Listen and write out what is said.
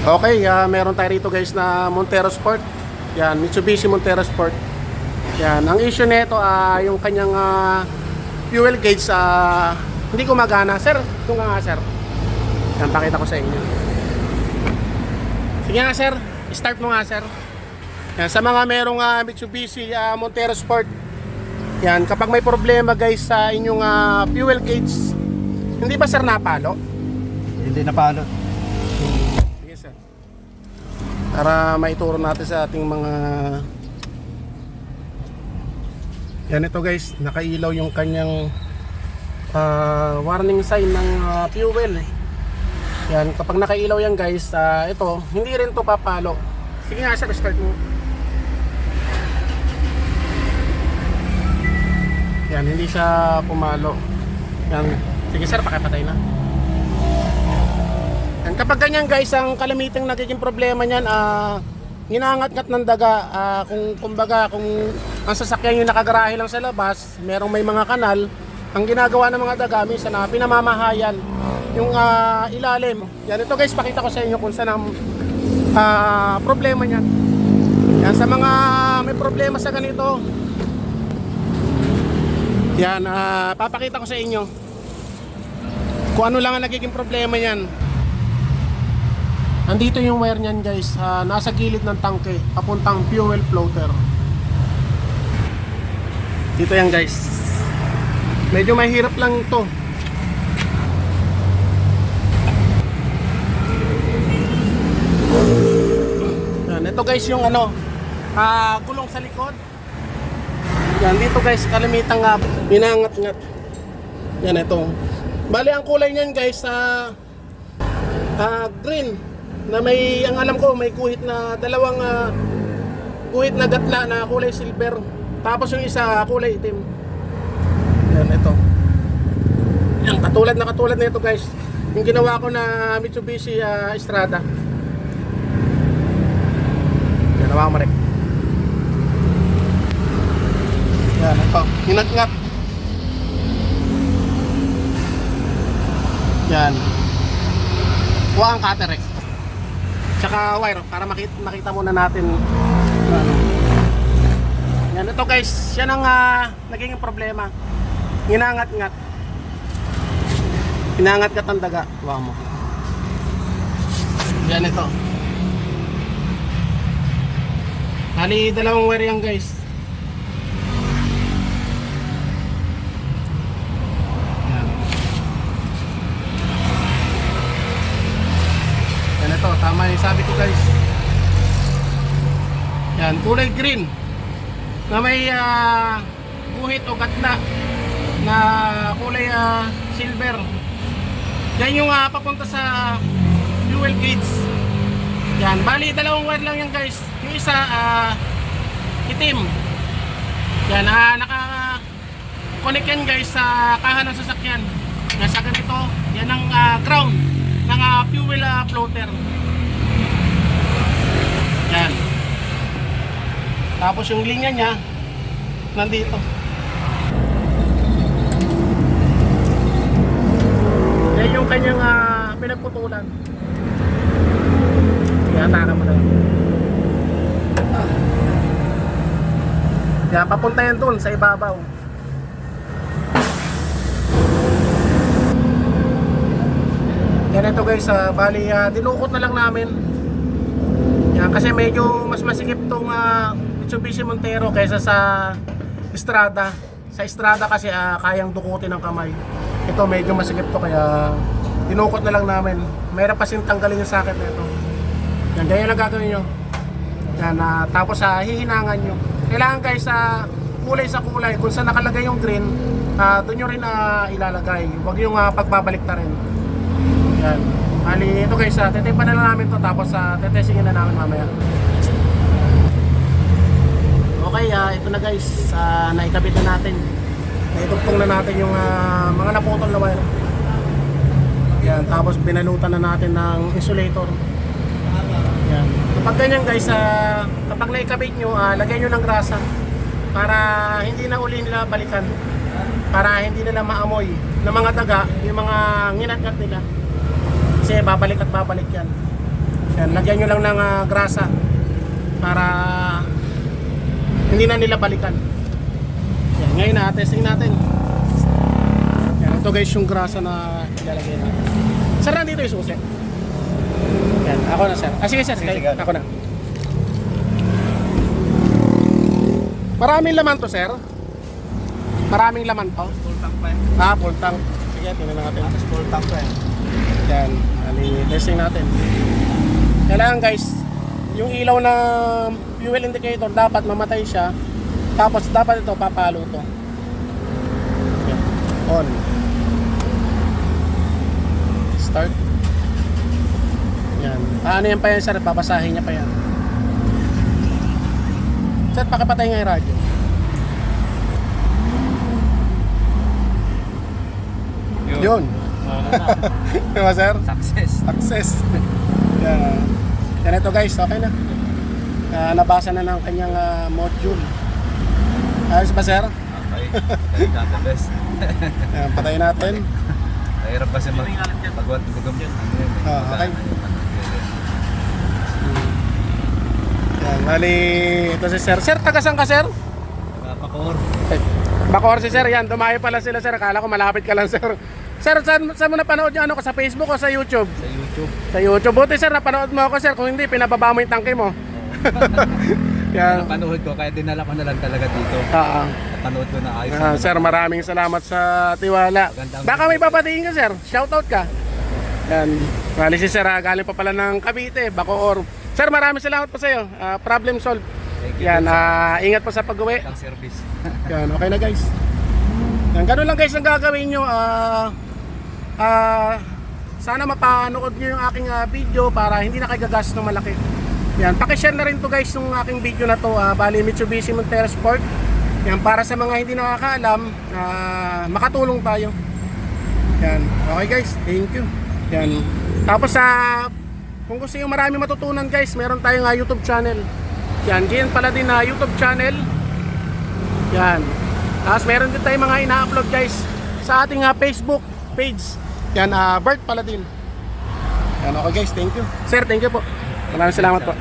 Okay, meron tayo rito guys na Montero Sport. Yan, Mitsubishi Montero Sport. Yan, ang issue nito yung kanyang fuel gauge hindi gumagana. Sir, ito nga sir. Yan, pakita ko sa inyo. Sige nga sir, start mo nga sir. Yan, sa mga merong Mitsubishi Montero Sport. Yan, kapag may problema guys sa inyong fuel gauge, hindi ba sir napalo? Hindi napalo. Sige sir. Para maituro natin sa ating mga... Yan ito guys, nakailaw yung kanyang warning sign ng fuel. Yan, kapag nakailaw yan guys, ito, hindi rin to papalo. Sige nga sir, start mo. Yan, hindi siya pumalo. Yan, sige sir, pakipatay na. Yan, kapag ganyan guys, ang kalamitang nagiging problema niyan, hinangat-ngat ng daga. Kung ang sasakyan yung nakagarahe lang sa labas, merong may mga kanal, ang ginagawa ng mga daga, minsan pinamamahayan yung ilalim. Yan, ito guys, pakita ko sa inyo kung saan ang problema niyan. Yan, sa mga may problema sa ganito, yan, papakita ko sa inyo kung ano lang ang nagiging problema niyan. Andito yung wire niyan guys, nasa gilid ng tangke papuntang fuel floater. Dito yan guys. Medyo mahirap lang ito. Yan, ito guys yung gulong sa likod. Yan, dito guys, kalamitang hinangat-ngat. Yan, ito. Bali, ang kulay niyan guys, green. Na may, ang alam ko, may guhit na dalawang guhit na gatla na kulay silver. Tapos yung isa, kulay itim. Yan, ito. Yan, katulad na ito guys. Yung ginawa ko na Mitsubishi Strada. Yan, nawa ko marek. Yan, ito. Hinat-ngat. Yan. Kuha ang cutter Rex. Tsaka wire para makita muna natin. Yan, ito guys. Yan ang naging problema. Hinangat-ngat. Hinangat-ngat ang daga. Kuha mo. Yan, ito. Bali, dalawang wire yan guys. Tama yung sabi ko guys. Yan, kulay green na may guhit o gatna na kulay silver. Yan yung papunta sa fuel gauge. Yan, bali dalawang wire lang yan guys. Yung isa itim. Yan, naka-connect yan guys sa kaha ng sasakyan. Yan, sa ganito, yan ang ground ng fuel floater. Yan. Tapos yung linya niya nandito. Yan yung kanyang pinagputulan. Ihataka mo na. Yan, papunta yan dun sa ibabaw. Yan ito guys, bali dinukot na lang namin. Yan, kasi medyo mas masikip tong Mitsubishi Montero kaysa sa Strada. Sa Strada kasi kayang dukutin ng kamay. Ito medyo masikip to kaya dinukot na lang namin. Mayroon pa sin tanggalin yung sakit na ito. Yan, ganyan ang gagawin nyo. Yan, tapos hihinangan nyo. Kailangan guys kulay sa kulay. Kung saan nakalagay yung green, doon nyo rin ilalagay. Huwag yung pagbabalik na rin. Yan. Bali, ito guys, tetipan na lang namin to tapos tetestingin na namin mamaya. Okay, ito na guys, naikabit na natin. Naitugtong na natin yung mga naputol na wire. Yan, tapos binalutan na natin ng insulator. Yan. Kapag ganyan guys, kapag naikabit nyo, lagyan nyo ng grasa para hindi na uli nila balikan. Para hindi nila maamoy ng mga daga, yung mga nginat-ngat nila. Kasi babalik at babalik yan. Yan, lagyan nyo lang ng grasa para hindi na nila balikan. Yan, ngayon na, testing natin. Yan, ito guys yung grasa na ilalagay natin. Sir, nandito yung susi. Yan, ako na sir. Sige sir, Sige, ako na. Maraming laman to sir. Maraming laman to. Full tank pa yan. Full tank. Sige, tingnan natin. Tapos full tank pa yan. Yan, testing natin. Kailangan guys, yung ilaw na fuel indicator dapat mamatay siya. Tapos dapat ito papalo to. Yan. On. Start. Yan. Ano yan pa yan sir? Babasahin niya pa yan. Sir, pakipatay nga yung radyo. Yun. Diba sir? Success. Yan. Yan ito guys, okay na. Nabasa na ng kanyang module. Ayos ba sir? Okay. That's the best. Yan, patayin natin. Mahirap kasi mag-pagwat gugam yan. Okay. Yan, bali, ito si sir. Sir, tagasan ka sir? Pakor. Bacoor si sir, yan. Dumayo pala sila sir. Akala ko malapit ka lang sir. Sir, saan mo napanood yung ano ko? Sa Facebook o sa YouTube? Sa YouTube. Sa YouTube. Buti sir, napanood mo ako sir. Kung hindi, pinababa mo yung tangke mo. Yan. Napanood ko, kaya dinala ko na lang talaga dito. Napanood ko na ayos. Sir, maraming salamat sa tiwala. Baka may papatingin ka sir. Shoutout ka. Yan. Bali si sir, galing pa pala ng Cavite, Bacoor. Sir, maraming salamat po sa iyo. Problem solved. Yan, ingat po sa pag-uwi. Ang service. Yan, okay na guys. Yan, ganun lang guys ang gagawin nyo. Sana mapanood nyo yung aking video para hindi na kayo gagastos ng malaki. Yan, pakishare na rin to guys yung aking video na to. Bali Mitsubishi Montero Sport. Yan, para sa mga hindi nakakaalam, makatulong tayo. Yan, okay guys, thank you. Yan, tapos kung gusto nyo marami matutunan guys, meron tayong YouTube channel. Yan, ganyan pala din na YouTube channel. Yan. Tapos meron din tayong mga ina-upload guys sa ating Facebook page. Yan, Bert pala din. Yan, okay guys, thank you. Sir, thank you po. Maraming salamat po.